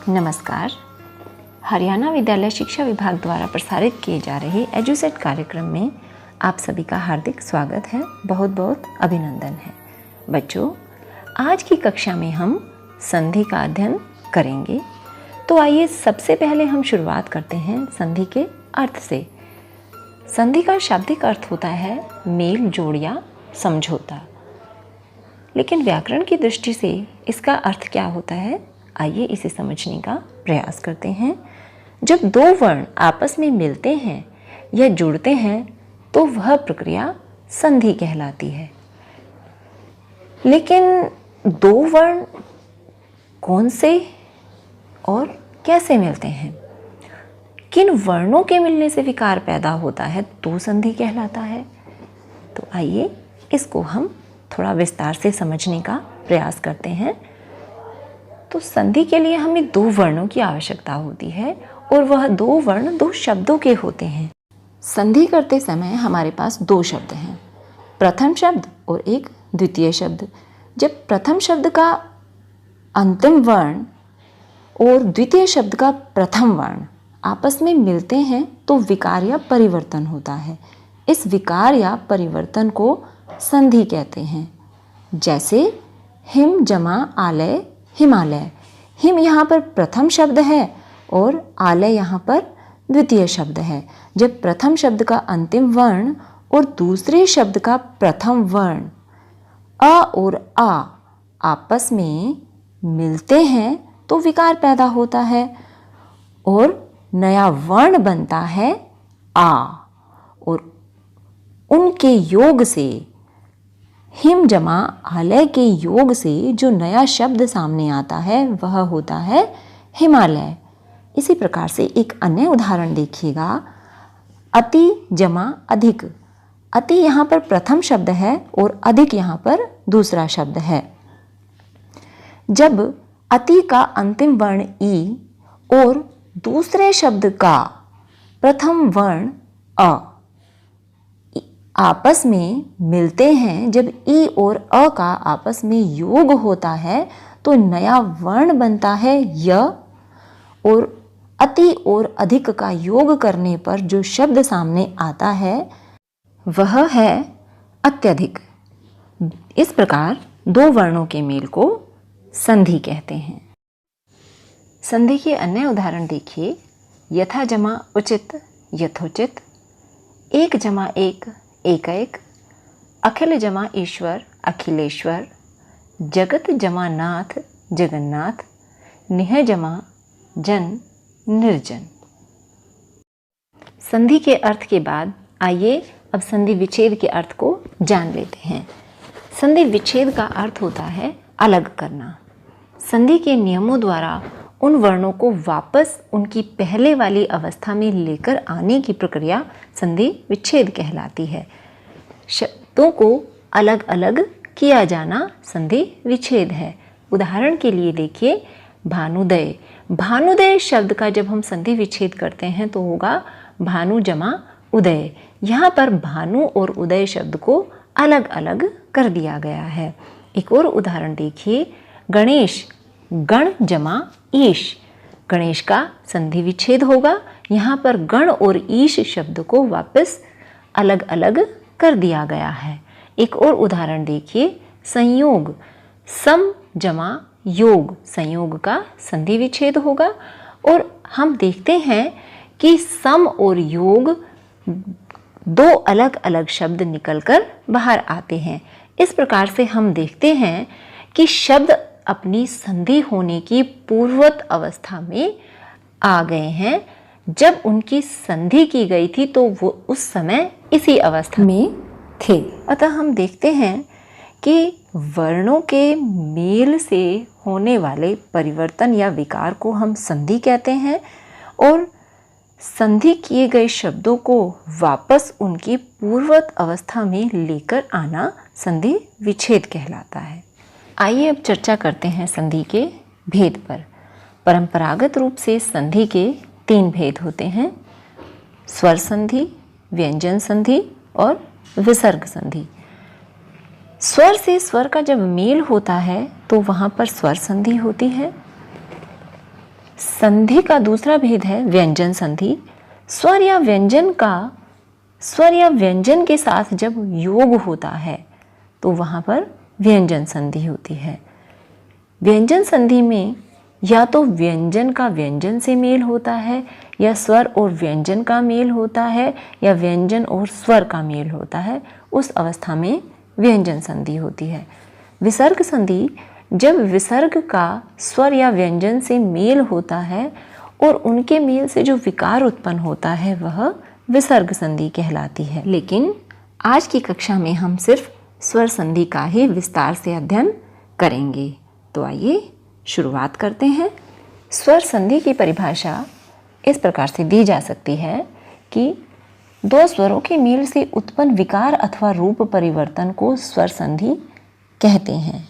नमस्कार। हरियाणा विद्यालय शिक्षा विभाग द्वारा प्रसारित किए जा रहे एजुसेट कार्यक्रम में आप सभी का हार्दिक स्वागत है। बहुत बहुत अभिनंदन है। बच्चों, आज की कक्षा में हम संधि का अध्ययन करेंगे। तो आइए सबसे पहले हम शुरुआत करते हैं संधि के अर्थ से। संधि का शाब्दिक अर्थ होता है मेल जोड़ या समझौता, लेकिन व्याकरण की दृष्टि से इसका अर्थ क्या होता है, आइए इसे समझने का प्रयास करते हैं। जब दो वर्ण आपस में मिलते हैं या जुड़ते हैं तो वह प्रक्रिया संधि कहलाती है। लेकिन दो वर्ण कौन से और कैसे मिलते हैं, किन वर्णों के मिलने से विकार पैदा होता है तो संधि कहलाता है। तो आइए इसको हम थोड़ा विस्तार से समझने का प्रयास करते हैं। तो संधि के लिए हमें दो वर्णों की आवश्यकता होती है और वह दो वर्ण दो शब्दों के होते हैं। संधि करते समय हमारे पास दो शब्द हैं, प्रथम शब्द और एक द्वितीय शब्द। जब प्रथम शब्द का अंतिम वर्ण और द्वितीय शब्द का प्रथम वर्ण आपस में मिलते हैं तो विकार या परिवर्तन होता है। इस विकार या परिवर्तन को संधि कहते हैं। जैसे हिम जमा आलय हिमालय। हिम यहाँ पर प्रथम शब्द है और आलय यहाँ पर द्वितीय शब्द है। जब प्रथम शब्द का अंतिम वर्ण और दूसरे शब्द का प्रथम वर्ण अ और आ आपस में मिलते हैं तो विकार पैदा होता है और नया वर्ण बनता है आ, और उनके योग से, हिम जमा आलय के योग से जो नया शब्द सामने आता है वह होता है हिमालय। इसी प्रकार से एक अन्य उदाहरण देखिएगा, अति जमा अधिक। अति यहाँ पर प्रथम शब्द है और अधिक यहाँ पर दूसरा शब्द है। जब अति का अंतिम वर्ण ई और दूसरे शब्द का प्रथम वर्ण अ आपस में मिलते हैं, जब ई और अ का आपस में योग होता है तो नया वर्ण बनता है य, और अति और अधिक का योग करने पर जो शब्द सामने आता है वह है अत्यधिक। इस प्रकार दो वर्णों के मेल को संधि कहते हैं। संधि के अन्य उदाहरण देखिए, यथा जमा उचित यथोचित, एक जमा एक एकैक, अखिल जमा ईश्वर अखिलेश्वर, जगत जमा नाथ जगन्नाथ, निह जमा जन निर्जन। संधि के अर्थ के बाद आइए अब संधि विच्छेद के अर्थ को जान लेते हैं। संधि विच्छेद का अर्थ होता है अलग करना। संधि के नियमों द्वारा उन वर्णों को वापस उनकी पहले वाली अवस्था में लेकर आने की प्रक्रिया संधि विच्छेद कहलाती है। शब्दों को अलग अलग किया जाना संधि विच्छेद है। उदाहरण के लिए देखिए, भानुदय। भानुदय शब्द का जब हम संधि विच्छेद करते हैं तो होगा भानु जमा उदय। यहाँ पर भानु और उदय शब्द को अलग अलग कर दिया गया है। एक और उदाहरण देखिए, गणेश। गण जमा ईश। गणेश का संधि विच्छेद होगा। यहाँ पर गण और ईश शब्द को वापस अलग अलग कर दिया गया है। एक और उदाहरण देखिए, संयोग। सम जमा योग। संयोग का संधि विच्छेद होगा और हम देखते हैं कि सम और योग दो अलग अलग शब्द निकलकर बाहर आते हैं। इस प्रकार से हम देखते हैं कि शब्द अपनी संधि होने की पूर्ववत अवस्था में आ गए हैं। जब उनकी संधि की गई थी तो वो उस समय इसी अवस्था में थे। अतः हम देखते हैं कि वर्णों के मेल से होने वाले परिवर्तन या विकार को हम संधि कहते हैं और संधि किए गए शब्दों को वापस उनकी पूर्ववत अवस्था में लेकर आना संधि विच्छेद कहलाता है। आइए अब चर्चा करते हैं संधि के भेद पर। परंपरागत रूप से संधि के तीन भेद होते हैं, स्वर संधि, व्यंजन संधि और विसर्ग संधि। स्वर से स्वर का जब मेल होता है तो वहाँ पर स्वर संधि होती है। संधि का दूसरा भेद है व्यंजन संधि। स्वर या व्यंजन के साथ जब योग होता है तो वहाँ पर व्यंजन संधि होती है। व्यंजन संधि में या तो व्यंजन का व्यंजन से मेल होता है, या स्वर और व्यंजन का मेल होता है, या व्यंजन और स्वर का मेल होता है। उस अवस्था में व्यंजन संधि होती है। विसर्ग संधि जब विसर्ग का स्वर या व्यंजन से मेल होता है और उनके मेल से जो विकार उत्पन्न होता है वह विसर्ग संधि कहलाती है। लेकिन आज की कक्षा में हम सिर्फ स्वर संधि का ही विस्तार से अध्ययन करेंगे। तो आइए शुरुआत करते हैं। स्वर संधि की परिभाषा इस प्रकार से दी जा सकती है कि दो स्वरों के मेल से उत्पन्न विकार अथवा रूप परिवर्तन को स्वर संधि कहते हैं।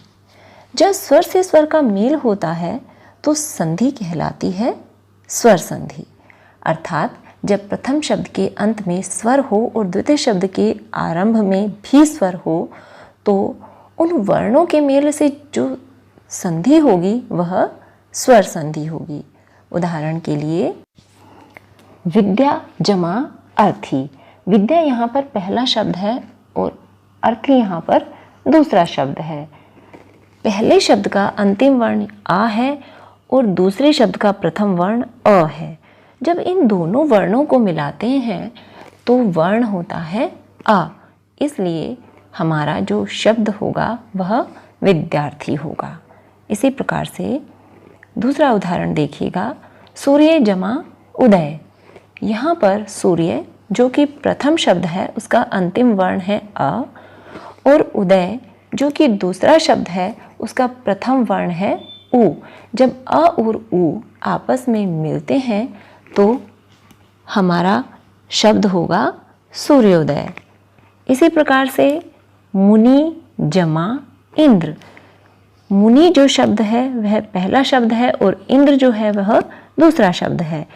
जब स्वर से स्वर का मेल होता है तो संधि कहलाती है स्वर संधि। अर्थात जब प्रथम शब्द के अंत में स्वर हो और द्वितीय शब्द के आरंभ में भी स्वर हो तो उन वर्णों के मेल से जो संधि होगी वह स्वर संधि होगी। उदाहरण के लिए विद्या जमा अर्थी। विद्या यहाँ पर पहला शब्द है और अर्थी यहाँ पर दूसरा शब्द है। पहले शब्द का अंतिम वर्ण आ है और दूसरे शब्द का प्रथम वर्ण अ है। जब इन दोनों वर्णों को मिलाते हैं तो वर्ण होता है आ, इसलिए हमारा जो शब्द होगा वह विद्यार्थी होगा। इसी प्रकार से दूसरा उदाहरण देखिएगा, सूर्य जमा उदय। यहाँ पर सूर्य जो कि प्रथम शब्द है उसका अंतिम वर्ण है अ, और उदय जो कि दूसरा शब्द है उसका प्रथम वर्ण है उ। जब अ और उ आपस में मिलते हैं तो हमारा शब्द होगा सूर्योदय। इसी प्रकार से मुनि जमा इंद्र। मुनि जो शब्द है वह पहला शब्द है और इंद्र जो है वह दूसरा शब्द है।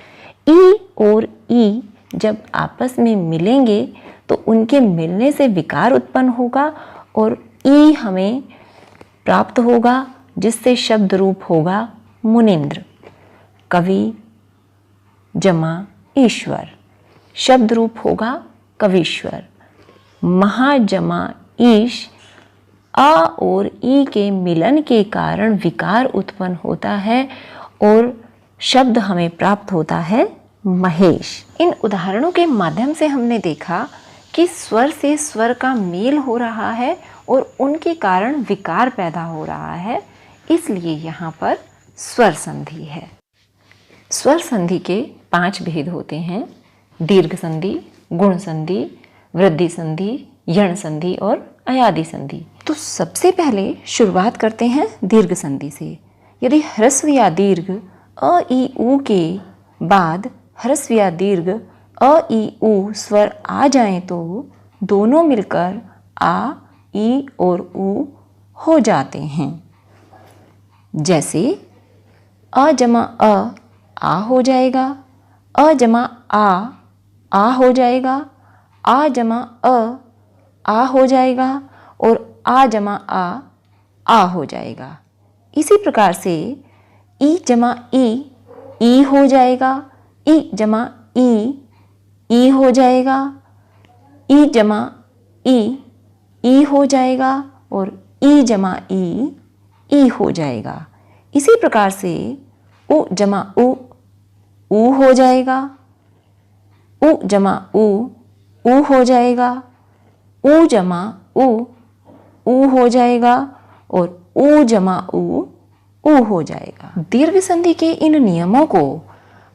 ई और ई जब आपस में मिलेंगे तो उनके मिलने से विकार उत्पन्न होगा और ई हमें प्राप्त होगा जिससे शब्द रूप होगा मुनिंद्र। कवि जमा ईश्वर, शब्द रूप होगा कवीश्वर। महा जमा ईश, आ और ई के मिलन के कारण विकार उत्पन्न होता है और शब्द हमें प्राप्त होता है महेश। इन उदाहरणों के माध्यम से हमने देखा कि स्वर से स्वर का मेल हो रहा है और उनके कारण विकार पैदा हो रहा है, इसलिए यहाँ पर स्वर संधि है। स्वर संधि के 5 भेद होते हैं: दीर्घ संधि, गुण संधि, वृद्धि संधि, यण संधि और अयादि संधि। तो सबसे पहले शुरुआत करते हैं दीर्घ संधि से। यदि ह्रस्व या दीर्घ अ ई उ के बाद ह्रस्व या दीर्घ अ ई उ स्वर आ जाएं तो दोनों मिलकर आ, ई और उ हो जाते हैं। जैसे अ जमा आ हो जाएगा, अ जमा आ हो जाएगा, आ जमा आ हो जाएगा और आ जमा आ हो जाएगा। इसी प्रकार से ई जमा ई हो जाएगा, ई जमा ई हो जाएगा, ई जमा ई हो जाएगा और ई जमा ई हो जाएगा। इसी प्रकार से उ जमा उ हो जाएगा, उ जमा उ हो जाएगा, उ जमा उ हो जाएगा और उ जमा उ हो जाएगा। दीर्घ संधि के इन नियमों को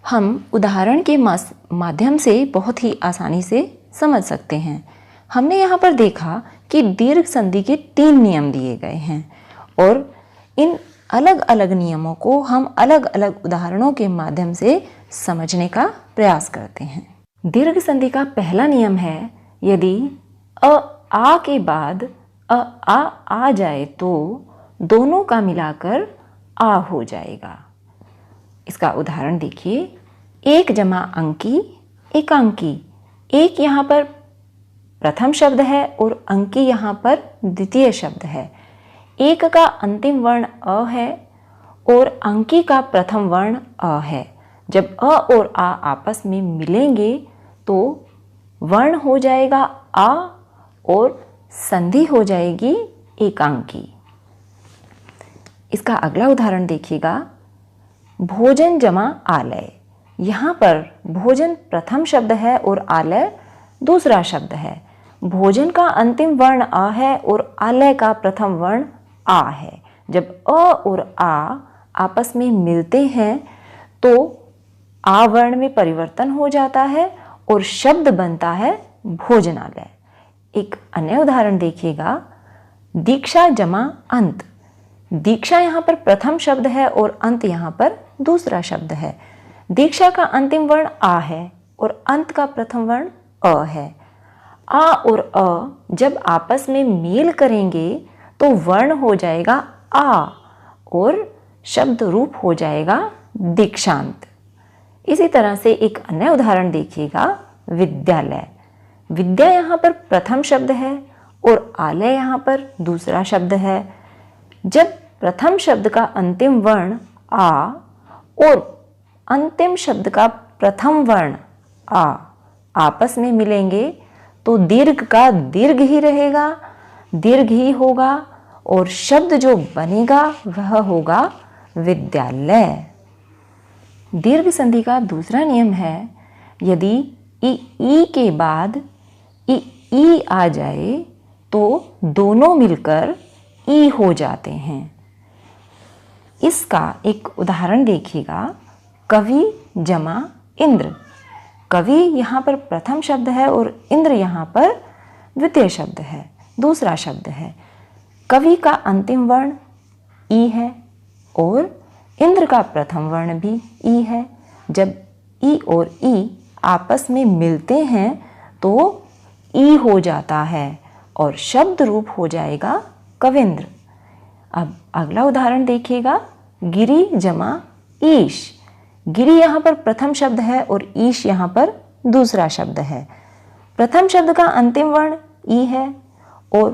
हम उदाहरण के माध्यम से बहुत ही आसानी से समझ सकते हैं। हमने यहाँ पर देखा कि दीर्घ संधि के 3 नियम दिए गए हैं और इन अलग अलग नियमों को हम अलग अलग उदाहरणों के माध्यम से समझने का प्रयास करते हैं। दीर्घ संधि का पहला नियम है, यदि आ के बाद आ जाए तो दोनों का मिलाकर आ हो जाएगा। इसका उदाहरण देखिए, एक जमा अंकी एकांकी। एक यहाँ पर प्रथम शब्द है और अंकी यहाँ पर द्वितीय शब्द है। एक का अंतिम वर्ण अ है और अंकी का प्रथम वर्ण अ है। जब अ और आ आपस में मिलेंगे तो वर्ण हो जाएगा आ और संधि हो जाएगी एकांकी। इसका अगला उदाहरण देखिएगा, भोजन जमा आलय। यहाँ पर भोजन प्रथम शब्द है और आलय दूसरा शब्द है। भोजन का अंतिम वर्ण अ है और आलय का प्रथम वर्ण आ है। जब अ और आ आपस में मिलते हैं तो आ वर्ण में परिवर्तन हो जाता है और शब्द बनता है भोजनालय। एक अन्य उदाहरण देखिएगा, दीक्षा जमा अंत। दीक्षा यहाँ पर प्रथम शब्द है और अंत यहाँ पर दूसरा शब्द है। दीक्षा का अंतिम वर्ण आ है और अंत का प्रथम वर्ण अ है। आ और अ जब आपस में मेल करेंगे तो वर्ण हो जाएगा आ और शब्द रूप हो जाएगा दीक्षांत। इसी तरह से एक अन्य उदाहरण देखिएगा, विद्यालय। विद्या यहाँ पर प्रथम शब्द है और आलय यहाँ पर दूसरा शब्द है। जब प्रथम शब्द का अंतिम वर्ण आ और अंतिम शब्द का प्रथम वर्ण आ आपस में मिलेंगे तो दीर्घ का दीर्घ ही रहेगा, दीर्घ ही होगा और शब्द जो बनेगा वह होगा विद्यालय। दीर्घ संधि का दूसरा नियम है, यदि ई के बाद ई आ जाए तो दोनों मिलकर ई हो जाते हैं। इसका एक उदाहरण देखिएगा, कवि जमा इंद्र। कवि यहाँ पर प्रथम शब्द है और इंद्र यहाँ पर द्वितीय शब्द है, दूसरा शब्द है। कवि का अंतिम वर्ण ई है और इंद्र का प्रथम वर्ण भी ई है। जब ई और ई आपस में मिलते हैं तो ई हो जाता है और शब्द रूप हो जाएगा कविंद्र। अब अगला उदाहरण देखिएगा, गिरी जमा ईश। गिरी यहाँ पर प्रथम शब्द है और ईश यहाँ पर दूसरा शब्द है। प्रथम शब्द का अंतिम वर्ण ई है और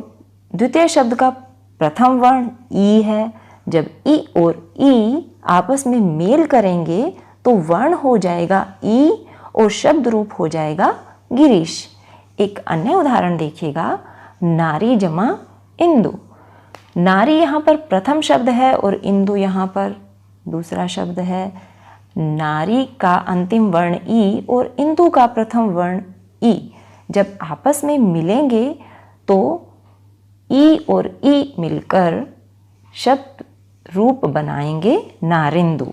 द्वितीय शब्द का प्रथम वर्ण ई है। जब ई और ई आपस में मेल करेंगे तो वर्ण हो जाएगा ई और शब्द रूप हो जाएगा गिरीश। एक अन्य उदाहरण देखिएगा, नारी जमा इंदु। नारी यहाँ पर प्रथम शब्द है और इंदु यहाँ पर दूसरा शब्द है। नारी का अंतिम वर्ण ई और इंदु का प्रथम वर्ण ई जब आपस में मिलेंगे तो ई और ई मिलकर शब्द रूप बनाएंगे नारिंदु।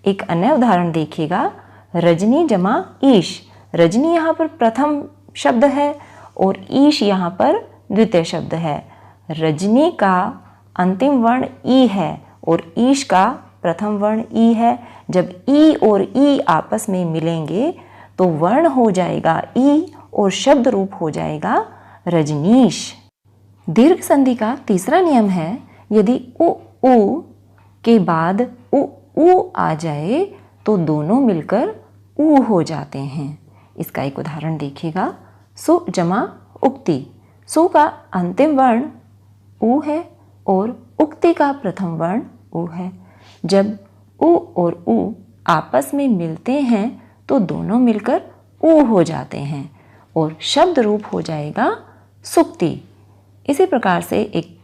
एक अन्य उदाहरण देखिएगा, रजनी जमा ईश। रजनी यहाँ पर प्रथम शब्द है और ईश यहाँ पर द्वितीय शब्द है। रजनी का अंतिम वर्ण ई है और ईश का प्रथम वर्ण ई है। जब ई और ई आपस में मिलेंगे तो वर्ण हो जाएगा ई और शब्द रूप हो जाएगा रजनीश। दीर्घ संधि का तीसरा नियम है, यदि उ के बाद उ आ जाए तो दोनों मिलकर ऊ हो जाते हैं। इसका एक उदाहरण देखिएगा, सु जमा उक्ति। सु का अंतिम वर्ण ऊ है और उक्ति का प्रथम वर्ण ऊ है। जब उ और ऊ आपस में मिलते हैं तो दोनों मिलकर ऊ हो जाते हैं और शब्द रूप हो जाएगा सुक्ति। इसी प्रकार से एक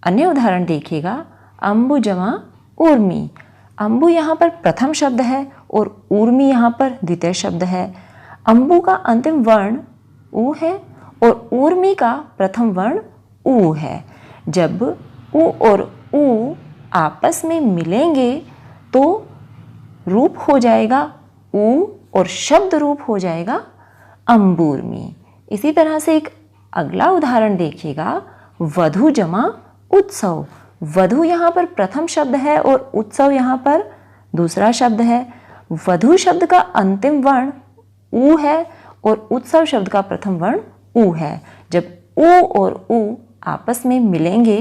अन्य उदाहरण देखिएगा, अम्बु जमा ऊर्मी। अम्बु यहाँ पर प्रथम शब्द है और ऊर्मी यहाँ पर द्वितीय शब्द है। अम्बु का अंतिम वर्ण ऊ है और ऊर्मी का प्रथम वर्ण ऊ है। जब ऊ और ऊ आपस में मिलेंगे तो रूप हो जाएगा ऊ और शब्द रूप हो जाएगा अम्बूर्मी। इसी तरह से एक अगला उदाहरण देखिएगा, वधु जमा उत्सव। वधु यहाँ पर प्रथम शब्द है और उत्सव यहाँ पर दूसरा शब्द है। वधु शब्द का अंतिम वर्ण ऊ है और उत्सव शब्द का प्रथम वर्ण ऊ है। जब ऊ और ऊ आपस में मिलेंगे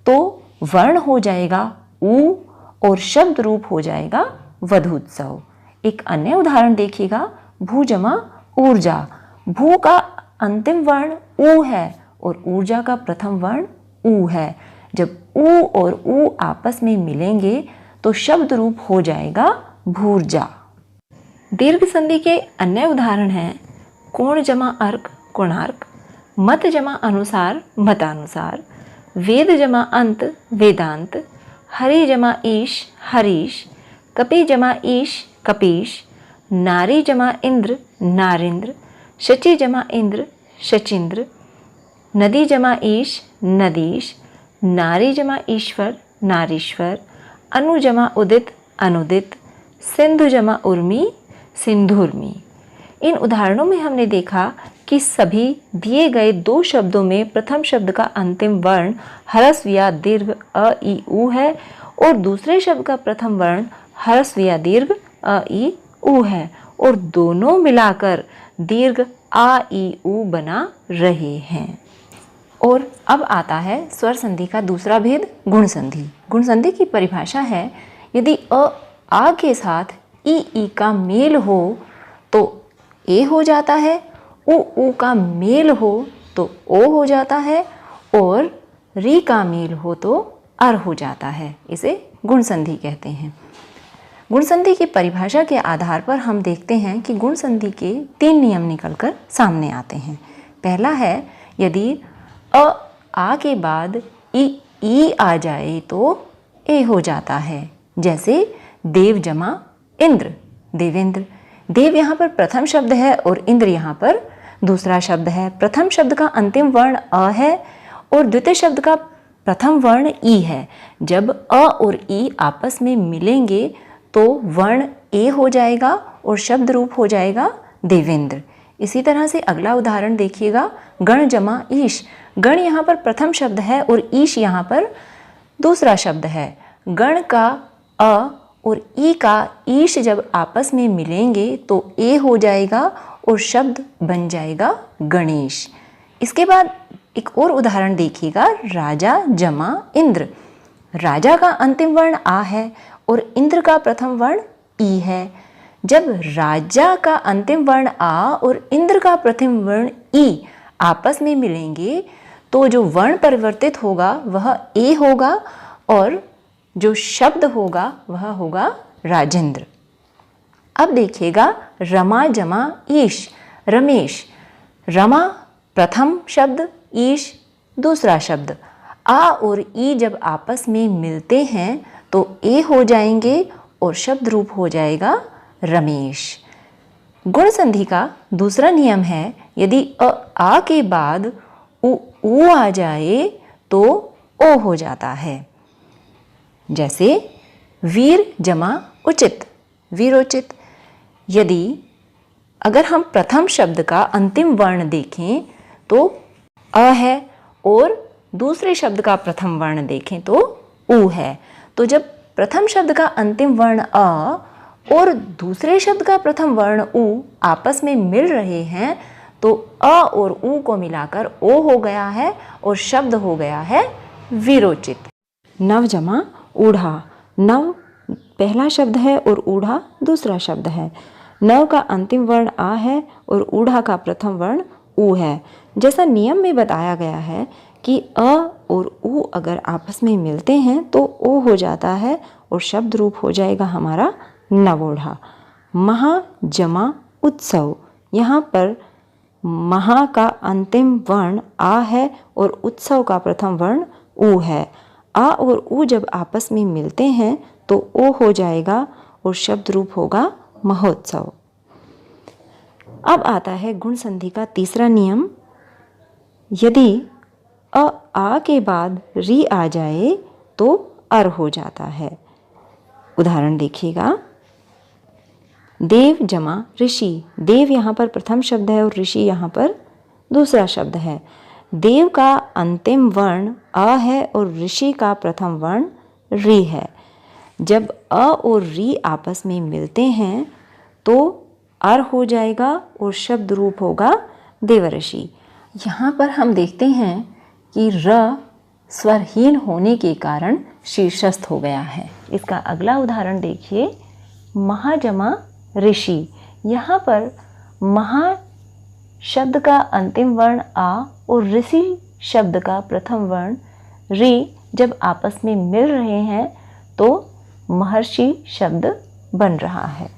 तो वर्ण हो जाएगा ऊ और शब्द रूप हो जाएगा वधूत्सव। एक अन्य उदाहरण देखिएगा, भू जमा ऊर्जा। भू का अंतिम वर्ण ऊ है और ऊर्जा का प्रथम वर्ण ऊ है। जब ऊ और ऊ आपस में मिलेंगे तो शब्द रूप हो जाएगा भूर्जा। दीर्घ संधि के अन्य उदाहरण हैं कोण जमा अर्क कोणार्क, मत जमा अनुसार मतानुसार, वेद जमा अंत वेदांत, हरि जमा ईश हरीश, कपि जमा ईश कपीश, नारी जमा इंद्र नारिंद्र, शची जमा इंद्र शचींद्र, नदी जमा ईश नदीश, नारी जमा ईश्वर नारीश्वर, अनु जमा उदित अनुदित, सिंधु जमा उर्मी सिंधुर्मी। इन उदाहरणों में हमने देखा कि सभी दिए गए दो शब्दों में प्रथम शब्द का अंतिम वर्ण ह्रस्व या दीर्घ अ ई उ है और दूसरे शब्द का प्रथम वर्ण ह्रस्व या दीर्घ अ ई उ है और दोनों मिलाकर दीर्घ आ ई उ बना रहे हैं। और अब आता है स्वर संधि का दूसरा भेद गुण संधि। गुण संधि की परिभाषा है यदि अ आ के साथ ई का मेल हो तो ए हो जाता है, उ का मेल हो तो ओ हो जाता है और री का मेल हो तो अर हो जाता है। इसे गुण संधि कहते हैं। गुण संधि की परिभाषा के आधार पर हम देखते हैं कि गुण संधि के 3 नियम निकलकर सामने आते हैं। पहला है यदि अ आ के बाद ई आ जाए तो ए हो जाता है। जैसे देव जमा इंद्र देवेंद्र। देव यहाँ पर प्रथम शब्द है और इंद्र यहाँ पर दूसरा शब्द है। प्रथम शब्द का अंतिम वर्ण अ है और द्वितीय शब्द का प्रथम वर्ण ई है। जब अ और ई आपस में मिलेंगे तो वर्ण ए हो जाएगा और शब्द रूप हो जाएगा देवेंद्र। इसी तरह से अगला उदाहरण देखिएगा गण जमा ईश। गण यहाँ पर प्रथम शब्द है और ईश यहाँ पर दूसरा शब्द है। गण का अ और ई का ईश जब आपस में मिलेंगे तो ए हो जाएगा और शब्द बन जाएगा गणेश। इसके बाद एक और उदाहरण देखिएगा राजा जमा इंद्र। राजा का अंतिम वर्ण आ है और इंद्र का प्रथम वर्ण ई है। जब राजा का अंतिम वर्ण आ और इंद्र का प्रथम वर्ण ई आपस में मिलेंगे तो जो वर्ण परिवर्तित होगा वह ए होगा और जो शब्द होगा वह होगा राजेंद्र। अब देखिएगा रमा जमा ईश रमेश। रमा प्रथम शब्द ईश दूसरा शब्द। आ और ई जब आपस में मिलते हैं तो ए हो जाएंगे और शब्द रूप हो जाएगा रमेश। गुण संधि का दूसरा नियम है यदि आ के बाद उ आ जाए तो ओ हो जाता है। जैसे वीर जमा उचित वीरोचित। यदि अगर हम प्रथम शब्द का अंतिम वर्ण देखें तो अ है और दूसरे शब्द का प्रथम वर्ण देखें तो उ है। तो जब प्रथम शब्द का अंतिम वर्ण अ और दूसरे शब्द का प्रथम वर्ण उ आपस में मिल रहे हैं तो अ और उ को मिलाकर ओ हो गया है और शब्द हो गया है वीरोचित। नव जमा ऊढ़ा। नव पहला शब्द है और ऊढ़ा दूसरा शब्द है। नव का अंतिम वर्ण आ है और ऊढ़ा का प्रथम वर्ण उ है। जैसा नियम में बताया गया है कि अ और उ अगर आपस में मिलते हैं तो ओ हो जाता है और शब्द रूप हो जाएगा हमारा नवोढ़ा। महा जमा उत्सव। यहाँ पर महा का अंतिम वर्ण आ है और उत्सव का प्रथम वर्ण उ है। आ और उ जब आपस में मिलते हैं तो ओ हो जाएगा और शब्द रूप होगा महोत्सव। अब आता है गुण संधि का तीसरा नियम। यदि आ के बाद री आ जाए तो अर हो जाता है। उदाहरण देखिएगा देव जमा ऋषि। देव यहाँ पर प्रथम शब्द है और ऋषि यहाँ पर दूसरा शब्द है। देव का अंतिम वर्ण अ है और ऋषि का प्रथम वर्ण री है। जब अ और री आपस में मिलते हैं तो अर हो जाएगा और शब्द रूप होगा देवऋषि। यहाँ पर हम देखते हैं कि र स्वरहीन होने के कारण शीर्षस्थ हो गया है। इसका अगला उदाहरण देखिए महाजमा ऋषि। यहाँ पर महा शब्द का अंतिम वर्ण आ और ऋषि शब्द का प्रथम वर्ण री जब आपस में मिल रहे हैं तो महर्षि शब्द बन रहा है।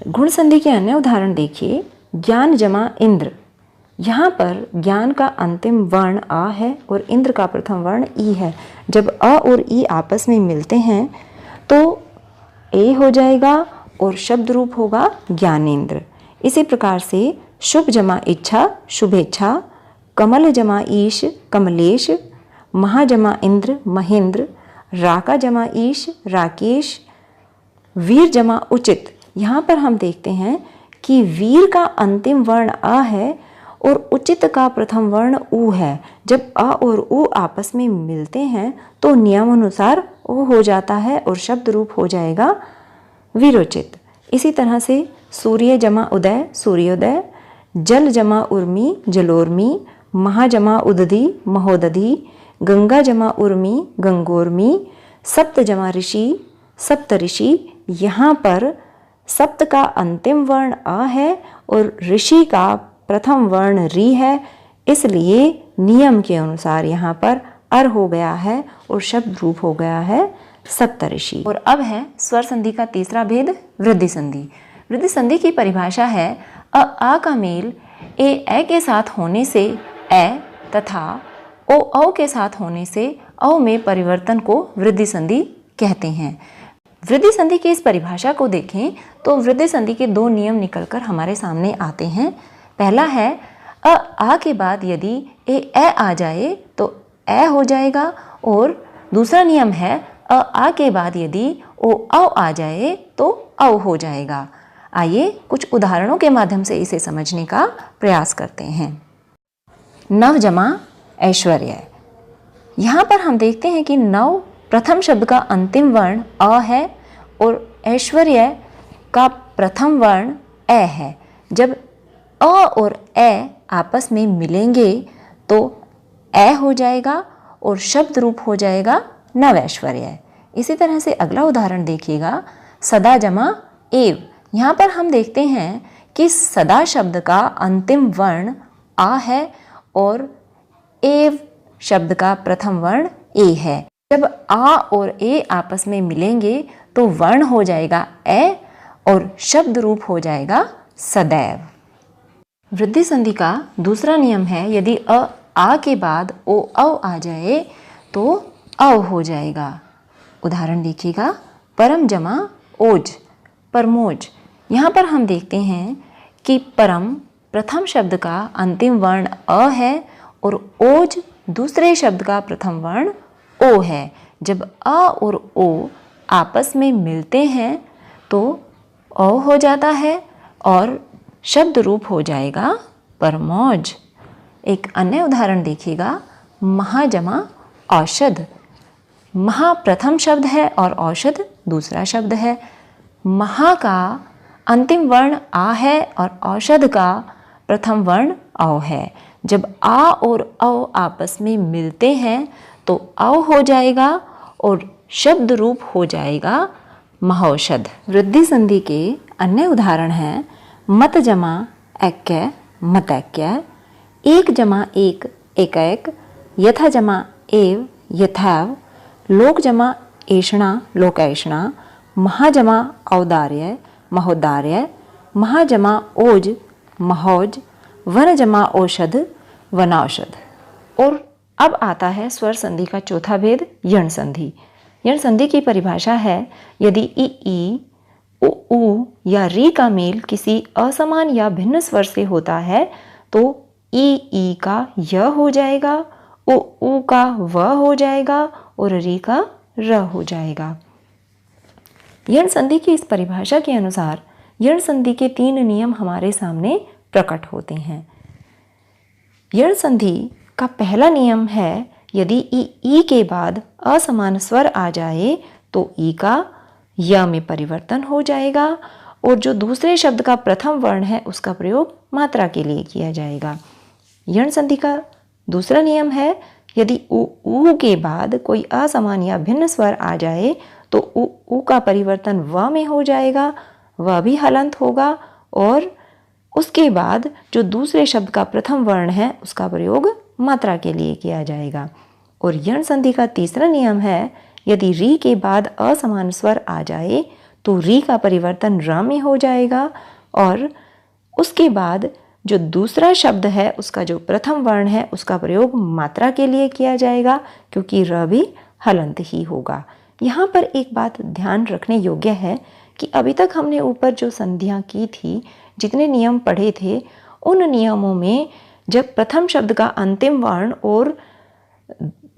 गुण संधि के अन्य उदाहरण देखिए। ज्ञान जमा इंद्र। यहाँ पर ज्ञान का अंतिम वर्ण अ है और इंद्र का प्रथम वर्ण ई है। जब अ और ई आपस में मिलते हैं तो ए हो जाएगा और शब्द रूप होगा ज्ञानेंद्र। इसी प्रकार से शुभ जमा इच्छा शुभेच्छा, कमल जमा ईश कमलेश, महा जमा इंद्र महेंद्र, राका जमा ईश राकेश, वीर जमा उचित। यहाँ पर हम देखते हैं कि वीर का अंतिम वर्ण अ है और उचित का प्रथम वर्ण उ है। जब अ और उ आपस में मिलते हैं तो नियम अनुसार ओ हो जाता है और शब्द रूप हो जाएगा वीरोचित। इसी तरह से सूर्य जमा उदय सूर्योदय, जल जमा उर्मी जलोर्मी, महा जमा उदधि महोदधि, गंगा जमा उर्मी गंगोर्मी, सप्त जमा ऋषि सप्त ऋषि। यहाँ पर सप्त का अंतिम वर्ण अ है और ऋषि का प्रथम वर्ण री है, इसलिए नियम के अनुसार यहाँ पर अर हो गया है और शब्द रूप हो गया है सप्तऋषि। और अब है स्वर संधि का तीसरा भेद, वृद्धि संधि। वृद्धि संधि की परिभाषा है आ का मेल ए के साथ होने से ए तथा ओ के साथ होने से औ में परिवर्तन को वृद्धि संधि कहते हैं। वृद्धि संधि की इस परिभाषा को देखें तो वृद्धि संधि के दो नियम निकलकर हमारे सामने आते हैं। पहला है आ के बाद यदि ए आ जाए तो ए हो जाएगा और दूसरा नियम है आ के बाद यदि ओ आ जाए तो औ हो जाएगा। आइए कुछ उदाहरणों के माध्यम से इसे समझने का प्रयास करते हैं। नव जमा ऐश्वर्य। यहाँ पर हम देखते हैं कि नव प्रथम शब्द का अंतिम वर्ण अ है और ऐश्वर्य का प्रथम वर्ण ए है। जब अ और ए आपस में मिलेंगे तो ए हो जाएगा और शब्द रूप हो जाएगा नवैश्वर्य। इसी तरह से अगला उदाहरण देखिएगा, सदा जमा एव। यहाँ पर हम देखते हैं कि सदा शब्द का अंतिम वर्ण आ है और एव शब्द का प्रथम वर्ण ए है। जब आ और ए आपस में मिलेंगे तो वर्ण हो जाएगा ए और शब्द रूप हो जाएगा सदैव। वृद्धि संधि का दूसरा नियम है, यदि आ के बाद ओ आ जाए तो औ हो जाएगा। उदाहरण देखिएगा, परम जमा ओज परमोज। यहाँ पर हम देखते हैं कि परम प्रथम शब्द का अंतिम वर्ण अ है और ओज दूसरे शब्द का प्रथम वर्ण ओ है। जब अ और ओ आपस में मिलते हैं तो ओ हो जाता है और शब्द रूप हो जाएगा परमौज। एक अन्य उदाहरण देखिएगा, महाजमा औषध। महा प्रथम शब्द है और औषध दूसरा शब्द है। महा का अंतिम वर्ण आ है और औषध का प्रथम वर्ण औ है। जब आ और औ आपस में मिलते हैं तो औ हो जाएगा और शब्द रूप हो जाएगा महौषध। वृद्धि संधि के अन्य उदाहरण हैं, मत जमा ऐक्य मतैक्य, एक जमा एक एकैक, यथा जमा एव यथैव, लोक जमा ऐषणा लोकैषणा, महा जमा औदार्य महोदार्य, महा जमा ओज महौज, वन जमा औषध वनौषध। और अब आता है स्वर संधि का चौथा भेद, यण संधि। यण संधि की परिभाषा है, यदि ई उ या री का मेल किसी असमान या भिन्न स्वर से होता है तो ई का य हो जाएगा, उ का व हो जाएगा और री का र हो जाएगा। यण संधि की इस परिभाषा के अनुसार यण संधि के तीन नियम हमारे सामने प्रकट होते हैं। यण संधि का पहला नियम है, यदि ई के बाद असमान स्वर आ जाए तो ई का य में परिवर्तन हो जाएगा और जो दूसरे शब्द का प्रथम वर्ण है उसका प्रयोग मात्रा के लिए किया जाएगा। यण संधि का दूसरा नियम है, यदि उ के बाद कोई असमान या भिन्न स्वर आ जाए तो उ का परिवर्तन व में हो जाएगा, वह भी हलंत होगा और उसके बाद जो दूसरे शब्द का प्रथम वर्ण है उसका प्रयोग मात्रा के लिए किया जाएगा। और यण संधि का तीसरा नियम है, यदि री के बाद असमान स्वर आ जाए तो री का परिवर्तन र में हो जाएगा और उसके बाद जो दूसरा शब्द है उसका जो प्रथम वर्ण है उसका प्रयोग मात्रा के लिए किया जाएगा, क्योंकि र भी हलंत ही होगा। यहाँ पर एक बात ध्यान रखने योग्य है कि अभी तक हमने ऊपर जो संधियाँ की थी, जितने नियम पढ़े थे, उन नियमों में जब प्रथम शब्द का अंतिम वर्ण और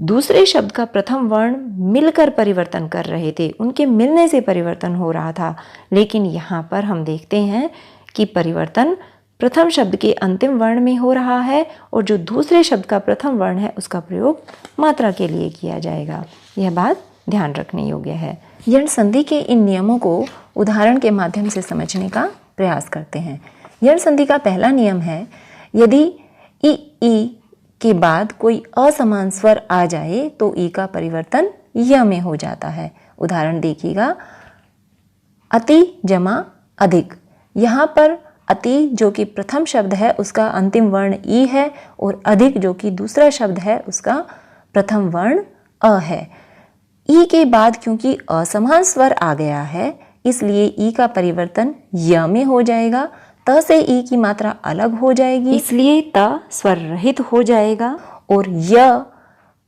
दूसरे शब्द का प्रथम वर्ण मिलकर परिवर्तन कर रहे थे, उनके मिलने से परिवर्तन हो रहा था। लेकिन यहाँ पर हम देखते हैं कि परिवर्तन प्रथम शब्द के अंतिम वर्ण में हो रहा है और जो दूसरे शब्द का प्रथम वर्ण है उसका प्रयोग मात्रा के लिए किया जाएगा। यह बात ध्यान रखने योग्य है। यण संधि के इन नियमों को उदाहरण के माध्यम से समझने का प्रयास करते हैं। यण संधि का पहला नियम है, यदि ई के बाद कोई असमान स्वर आ जाए तो ई का परिवर्तन य में हो जाता है। उदाहरण देखिएगा, अति जमा अधिक। यहाँ पर अति जो कि प्रथम शब्द है उसका अंतिम वर्ण ई है और अधिक जो कि दूसरा शब्द है उसका प्रथम वर्ण अ है। ई के बाद क्योंकि असमान स्वर आ गया है इसलिए ई का परिवर्तन य में हो जाएगा। त से ई की मात्रा अलग हो जाएगी, इसलिए त स्वर रहित हो जाएगा और य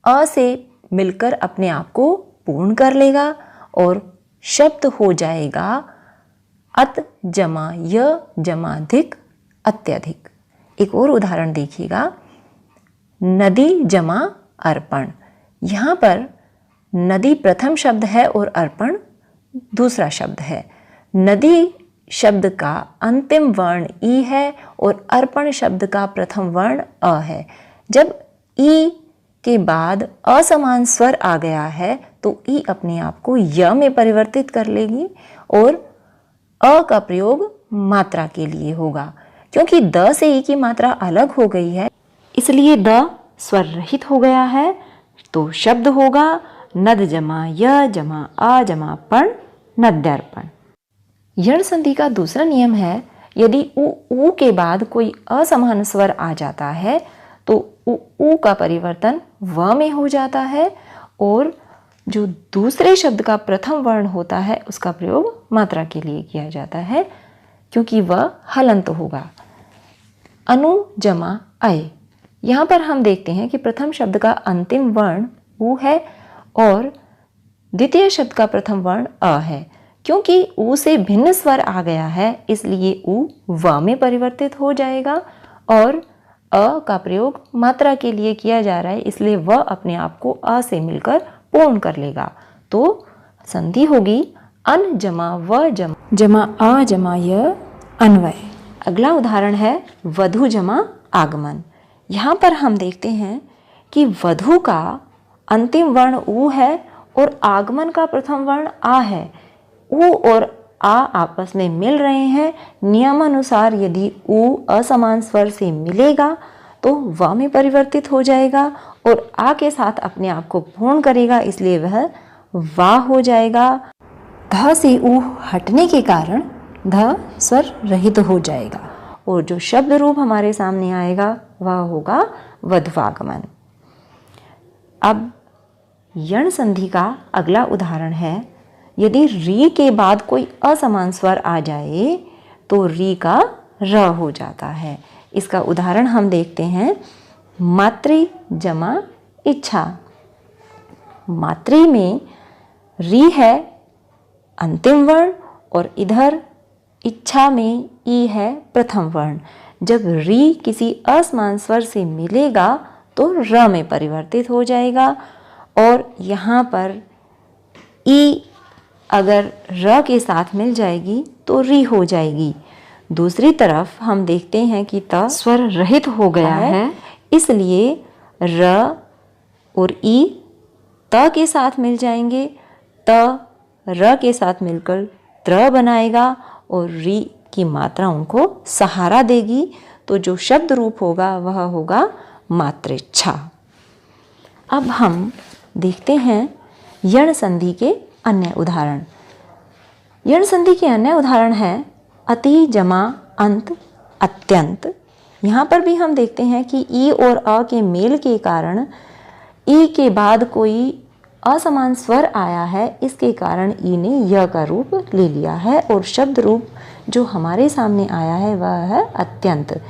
अ से मिलकर अपने आप को पूर्ण कर लेगा और शब्द हो जाएगा अत जमा य जमा अधिक अत्यधिक। एक और उदाहरण देखिएगा, नदी जमा अर्पण। यहाँ पर नदी प्रथम शब्द है और अर्पण दूसरा शब्द है। नदी शब्द का अंतिम वर्ण ई है और अर्पण शब्द का प्रथम वर्ण अ है। जब ई के बाद असमान स्वर आ गया है तो ई अपने आप को य में परिवर्तित कर लेगी और अ का प्रयोग मात्रा के लिए होगा। क्योंकि द से ई की मात्रा अलग हो गई है इसलिए द स्वर रहित हो गया है, तो शब्द होगा नद जमा य जमा आ जमा पण नद्यार्पण। यण संधि का दूसरा नियम है, यदि उ के बाद कोई असमान स्वर आ जाता है तो उ का परिवर्तन व में हो जाता है और जो दूसरे शब्द का प्रथम वर्ण होता है उसका प्रयोग मात्रा के लिए किया जाता है, क्योंकि वह हलंत होगा। अनु जमा अय। यहाँ पर हम देखते हैं कि प्रथम शब्द का अंतिम वर्ण उ है और द्वितीय शब्द का प्रथम वर्ण अ है। क्योंकि उ से भिन्न स्वर आ गया है इसलिए उ व में परिवर्तित हो जाएगा और अ का प्रयोग मात्रा के लिए किया जा रहा है, इसलिए वह अपने आप को अ से मिलकर पूर्ण कर लेगा। तो संधि होगी अन जमा व जमा आ जमा य अन्वय। अगला उदाहरण है वधु जमा आगमन। यहाँ पर हम देखते हैं कि वधु का अंतिम वर्ण उ है और आगमन का प्रथम वर्ण आ है। उ और आ आपस में मिल रहे हैं। नियमानुसार यदि उ असमान स्वर से मिलेगा तो व में परिवर्तित हो जाएगा और आ के साथ अपने आप को पूर्ण करेगा, इसलिए वह वा हो जाएगा। ध से उ हटने के कारण ध स्वर रहित हो जाएगा और जो शब्द रूप हमारे सामने आएगा वह होगा वधवागमन। अब यण संधि का अगला उदाहरण है, यदि री के बाद कोई असमान स्वर आ जाए तो री का र हो जाता है। इसका उदाहरण हम देखते हैं, मातृ जमा इच्छा। मातृ में री है अंतिम वर्ण और इधर इच्छा में ई है प्रथम वर्ण। जब री किसी असमान स्वर से मिलेगा तो र में परिवर्तित हो जाएगा और यहाँ पर ई अगर र के साथ मिल जाएगी तो री हो जाएगी। दूसरी तरफ हम देखते हैं कि त स्वर रहित हो गया है, इसलिए र और ई त के साथ मिल जाएंगे। त र के साथ मिलकर त्र बनाएगा और री की मात्रा उनको सहारा देगी, तो जो शब्द रूप होगा वह होगा मातृच्छा। अब हम देखते हैं यण संधि के अन्य उदाहरण। यण संधि के अन्य उदाहरण है अति जमा अंत अत्यंत। यहाँ पर भी हम देखते हैं कि ई और अ के मेल के कारण ई के बाद कोई असमान स्वर आया है, इसके कारण ई ने य का रूप ले लिया है और शब्द रूप जो हमारे सामने आया है वह है अत्यंत।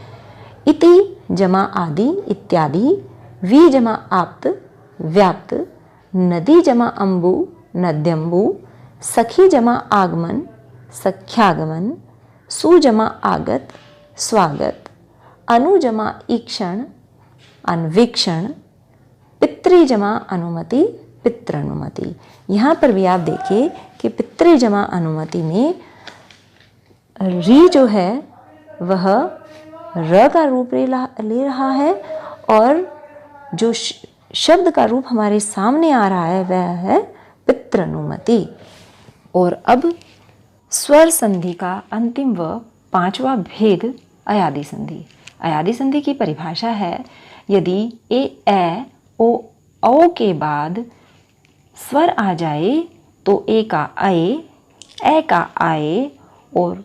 इति जमा आदि इत्यादि, वी जमा आप्त व्याप्त, नदी जमा अम्बु नद्यम्बु, सखी जमा आगमन सख्यागमन, सु जमा आगत स्वागत, अनु जमा ईक्षण अन्वीक्षण, पितृ जमा अनुमति पितृनुमति। यहाँ पर भी आप देखिए कि पितृ जमा अनुमति में री जो है वह र का रूप ले रहा है और जो शब्द का रूप हमारे सामने आ रहा है वह है पितृनुमति। और अब स्वर संधि का अंतिम व पांचवा भेद अयादि संधि। अयादि संधि की परिभाषा है यदि ए ओ औ के बाद स्वर आ जाए तो ए का ए का आए और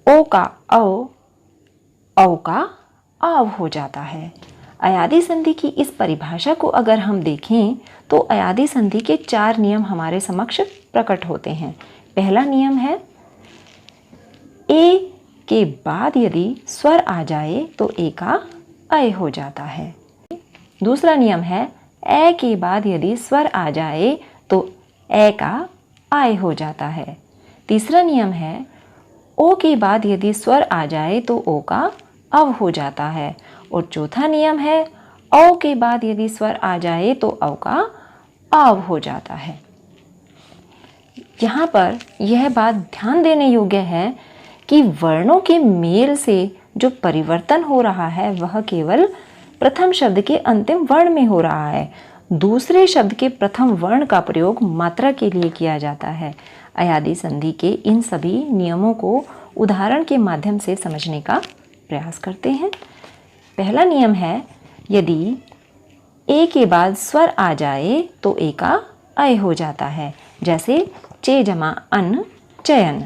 ओ का औ का आव हो जाता है। अयादि संधि की इस परिभाषा को अगर हम देखें तो अयादि संधि के 4 नियम हमारे समक्ष प्रकट होते हैं। पहला नियम है ए के बाद यदि स्वर आ जाए तो ए का अय हो जाता है। दूसरा नियम है ए के बाद यदि स्वर आ जाए तो ए का आय हो जाता है। तीसरा नियम है ओ के बाद यदि स्वर आ जाए तो ओ का अव हो जाता है। और चौथा नियम है औ के बाद यदि स्वर आ जाए तो औ का आव हो जाता है। यहाँ पर यह बात ध्यान देने योग्य है कि वर्णों के मेल से जो परिवर्तन हो रहा है वह केवल प्रथम शब्द के अंतिम वर्ण में हो रहा है। दूसरे शब्द के प्रथम वर्ण का प्रयोग मात्रा के लिए किया जाता है। अयादि संधि के इन सभी नियमों को उदाहरण के माध्यम से समझने का प्रयास करते हैं। पहला नियम है यदि ए के बाद स्वर आ जाए तो ए का अय हो जाता है, जैसे चे जमा अन चयन।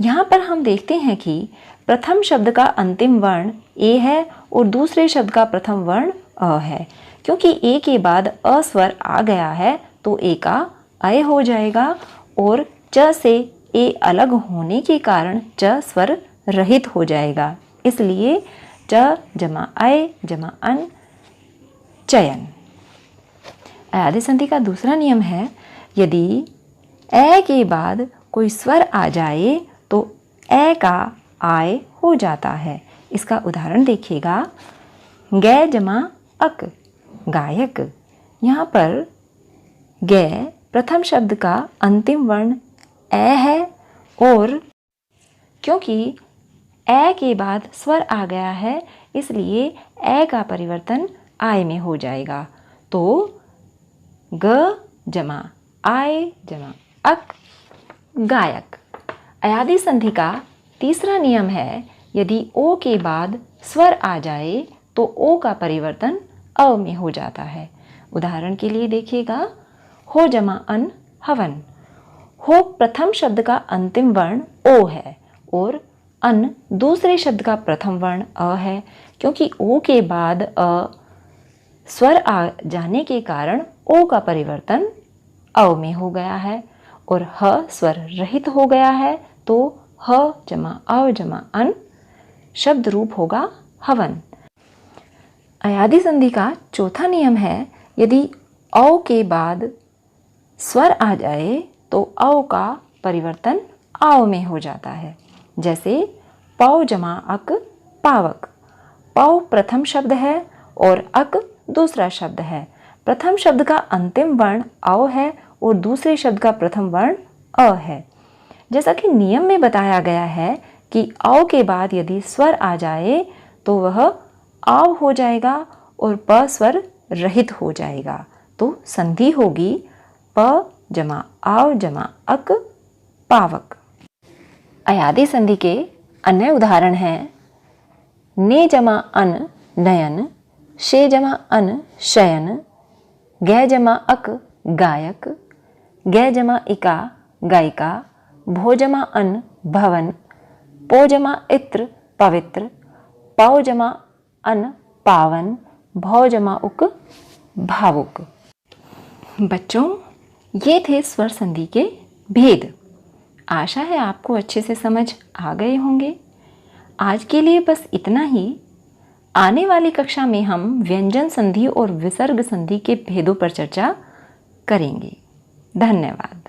यहाँ पर हम देखते हैं कि प्रथम शब्द का अंतिम वर्ण ए है और दूसरे शब्द का प्रथम वर्ण अ है। क्योंकि ए के बाद अ स्वर आ गया है तो ए का अय हो जाएगा और च से ए अलग होने के कारण च स्वर रहित हो जाएगा। इसलिए च जमा अय जमा अन चयन। अयादि संधि का दूसरा नियम है यदि ए के बाद कोई स्वर आ जाए तो ए का आय हो जाता है। इसका उदाहरण देखिएगा, गे जमा अक गायक। यहाँ पर गे प्रथम शब्द का अंतिम वर्ण ए है और क्योंकि ए के बाद स्वर आ गया है इसलिए ए का परिवर्तन आय में हो जाएगा। तो ग जमा आय जमा अक गायक। अयादि संधि का तीसरा नियम है यदि ओ के बाद स्वर आ जाए तो ओ का परिवर्तन अ में हो जाता है। उदाहरण के लिए देखिएगा, हो जमा अन हवन। हो प्रथम शब्द का अंतिम वर्ण ओ है और अन दूसरे शब्द का प्रथम वर्ण अ है। क्योंकि ओ के बाद अ स्वर आ जाने के कारण ओ का परिवर्तन अ में हो गया है और ह स्वर रहित हो गया है तो ह जमा अ जमा अन शब्द रूप होगा हवन। अयादि संधि का चौथा नियम है यदि औ के बाद स्वर आ जाए तो औ का परिवर्तन आव में हो जाता है। जैसे पौ जमा अक पावक। पौ प्रथम शब्द है और अक दूसरा शब्द है। प्रथम शब्द का अंतिम वर्ण औ है और दूसरे शब्द का प्रथम वर्ण अ है। जैसा कि नियम में बताया गया है कि औ के बाद यदि स्वर आ जाए तो वह आव हो जाएगा और प स्वर रहित हो जाएगा। तो संधि होगी प जमा आव जमा अक पावक। अयादि संधि के अन्य उदाहरण हैं ने जमा अन नयन, शे जमा अन शयन, गै जमा अक गायक, गै जमा इका गायिका, भो जमा अन भवन, पो जमा इत्र पवित्र, पौ जमा अन पावन, भौ जमा उक भावुक। बच्चों, ये थे स्वर संधि के भेद। आशा है आपको अच्छे से समझ आ गए होंगे। आज के लिए बस इतना ही। आने वाली कक्षा में हम व्यंजन संधि और विसर्ग संधि के भेदों पर चर्चा करेंगे। धन्यवाद।